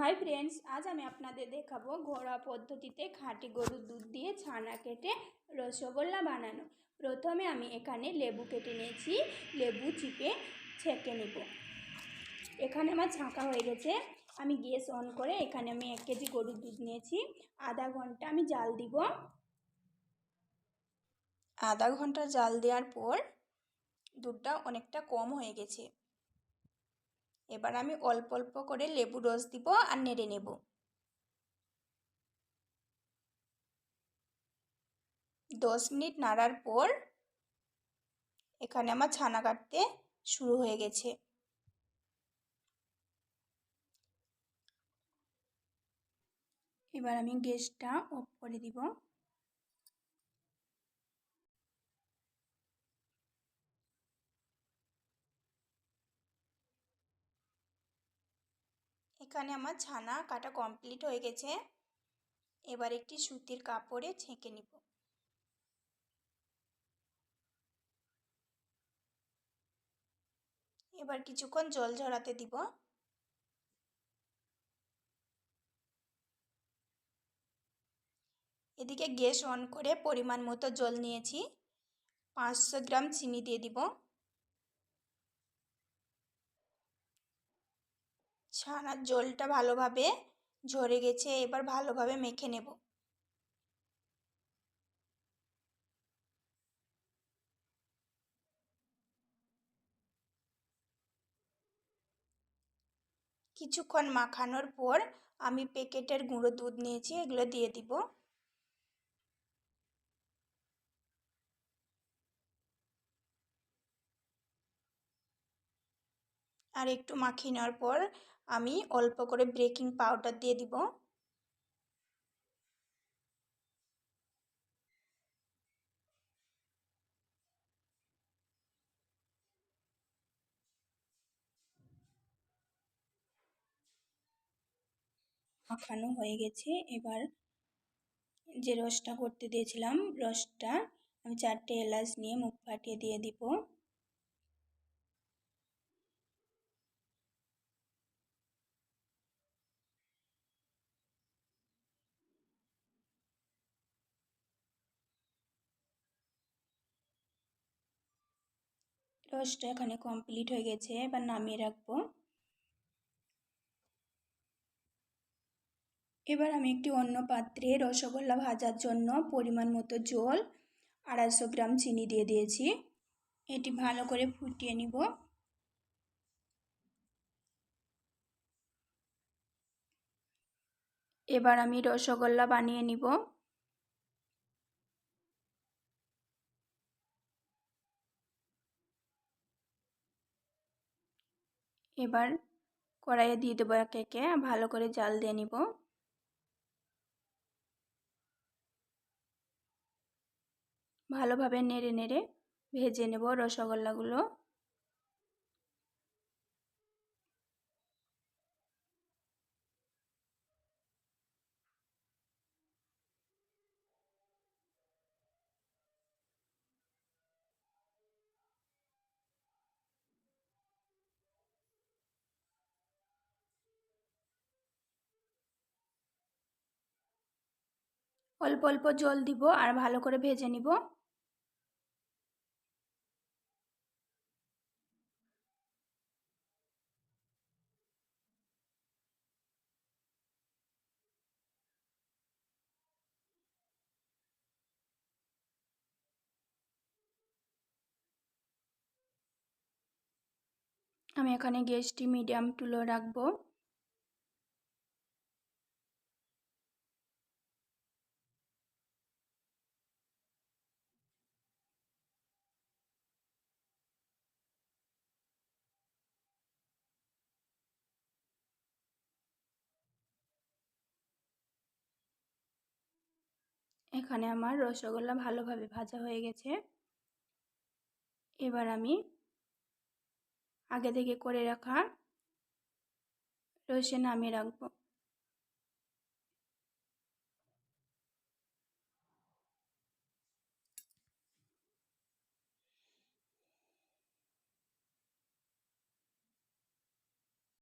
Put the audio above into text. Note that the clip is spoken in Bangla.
हाय फ्रेंड्स, आज আমি আপনাদের দেখাবো ঘরোয়া পদ্ধতিতে খাঁটি গরুর দুধ দিয়ে ছানা কেটে রসগোল্লা বানানো। প্রথমে আমি এখানে লেবু কেটে নিয়েছি, লেবু চিপে ছেঁকে নেব। এখানে আমার ছাঁকা হয়ে গেছে। আমি গ্যাস অন করে এখানে আমি 1 কেজি গরুর দুধ নিয়েছি। আধা ঘন্টা আমি জাল দিব। আধা ঘন্টা জাল দেওয়ার পর দুধটা অনেকটা কম হয়ে গেছে। এবার আমি অল্প অল্প করে লেবু রস দিব আর নেড়ে নেব। 10 মিনিট নাড়ার পর এখানে আমার ছানা কাটতে শুরু হয়ে গেছে। এবার আমি গ্যাসটা অফ করে দিব। এখানে আমার ছানা কাটা কমপ্লিট হয়ে গেছে। এবার একটি সুতির কাপড়ে ছেঁকে নিব। এবার কিছুক্ষণ জল ঝরাতে দিব। এদিকে গ্যাস অন করে পরিমাণ মতো জল নিয়েছি। 500 গ্রাম চিনি দিয়ে দিব। ছানার জলটা ভালোভাবে ঝরে গেছে, এবার ভালোভাবে মেখে নেব। কিছুক্ষণ মাখানোর পর আমি প্যাকেটের গুঁড়ো দুধ নিয়েছি, এগুলো দিয়ে দিব। আর একটু মাখিয়ে নেওয়ার পর আমি অল্প করে বেকিং পাউডার দিয়ে দিব। মাখানো হয়ে গেছে। এবার যে রসটা করতে দিয়েছিলাম, রসটা আমি 4টে এলাচ নিয়ে মুখ ফাটিয়ে দিয়ে দিব। রসটা এখানে কমপ্লিট হয়ে গেছে, এবার নামিয়ে রাখবো। এবার আমি একটি অন্য পাত্রে রসগোল্লা ভাজার জন্য পরিমাণ মতো জল, 250 গ্রাম চিনি দিয়ে দিয়েছি। এটি ভালো করে ফুটিয়ে নিব। এবার আমি রসগোল্লা বানিয়ে নিব। এবার কড়াইয়ে দিয়ে দেবো একে একে, ভালো করে জাল দিয়ে নিব। ভালোভাবে নেড়ে নেড়ে ভেজে নেব রসগোল্লাগুলো। অল্প অল্প জল দিব আর ভালো করে ভেজে নিব। আমি এখানে গ্যাসটি মিডিয়াম টু লো রাখবো। এখানে আমার রসগোল্লা ভালোভাবে ভাজা হয়ে গেছে। এবার আমি আগে থেকে করে রাখা রসে নামিয়ে রাখবো।